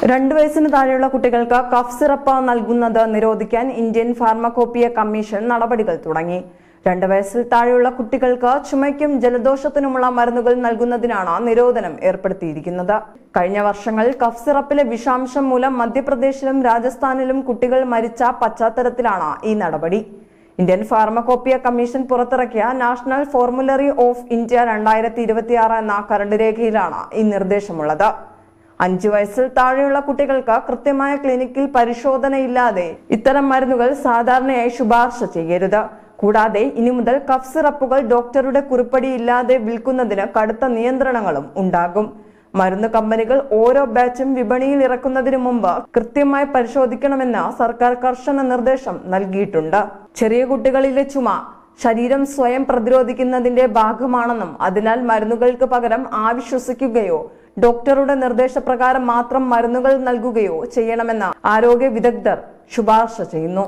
2 വയസ്സിന് താഴെയുള്ള കുട്ടികൾക്ക് കഫ് സിറപ്പ് നൽകുന്നത് നിരോധിക്കാൻ ഇന്ത്യൻ ഫാർമകോപ്പിയ കമ്മീഷൻ നടപടികൾ തുടങ്ങി. 2 വയസ്സിൽ താഴെയുള്ള കുട്ടികൾക്ക് ചുമയ്ക്കും ജലദോഷത്തിനുമുള്ള മരുന്നുകൾ നൽകുന്നതിനാണ് നിരോധനം ഏർപ്പെടുത്തിയിരിക്കുന്നത്. കഴിഞ്ഞ വർഷങ്ങളിൽ കഫ് സിറപ്പിലെ വിഷാംശം മൂലം മധ്യപ്രദേശിലും രാജസ്ഥാനിലും കുട്ടികൾ മരിച്ച പശ്ചാത്തലത്തിലാണ് ഈ നടപടി. ഇന്ത്യൻ ഫാർമകോപ്പിയ കമ്മീഷൻ പുറത്തിറക്കിയ നാഷണൽ ഫോർമുലറി ഓഫ് ഇന്ത്യ 2026 എന്ന കരട് രേഖയിലാണ് ഈ നിർദ്ദേശമുള്ളത്. 5 വയസ്സിൽ താഴെയുള്ള കുട്ടികൾക്ക് കൃത്യമായ ക്ലിനിക്കിൽ പരിശോധനയില്ലാതെ ഇത്തരം മരുന്നുകൾ സാധാരണയായി ശുപാർശ ചെയ്യരുത്. കൂടാതെ ഇനി മുതൽ കഫ് സിറപ്പുകൾ ഡോക്ടറുടെ കുറിപ്പടിയില്ലാതെ വിൽക്കുന്നതിന് കടുത്ത നിയന്ത്രണങ്ങളും ഉണ്ടാകും. മരുന്ന് കമ്പനികൾ ഓരോ ബാച്ചും വിപണിയിൽ ഇറക്കുന്നതിന് മുമ്പ് കൃത്യമായി പരിശോധിക്കണമെന്ന് സർക്കാർ കർശന നിർദ്ദേശം നൽകിയിട്ടുണ്ട്. ചെറിയ കുട്ടികളിലെ ചുമ ശരീരം സ്വയം പ്രതിരോധിക്കുന്നതിന്റെ ഭാഗമാണെന്നും അതിനാൽ മരുന്നുകൾക്ക് പകരം ആവി ശ്വസിക്കുകയോ ഡോക്ടറുടെ നിർദ്ദേശപ്രകാരം മാത്രം മരുന്നുകൾ നൽകുകയോ ചെയ്യണമെന്ന് ആരോഗ്യ വിദഗ്ധർ ശുപാർശ ചെയ്യുന്നു.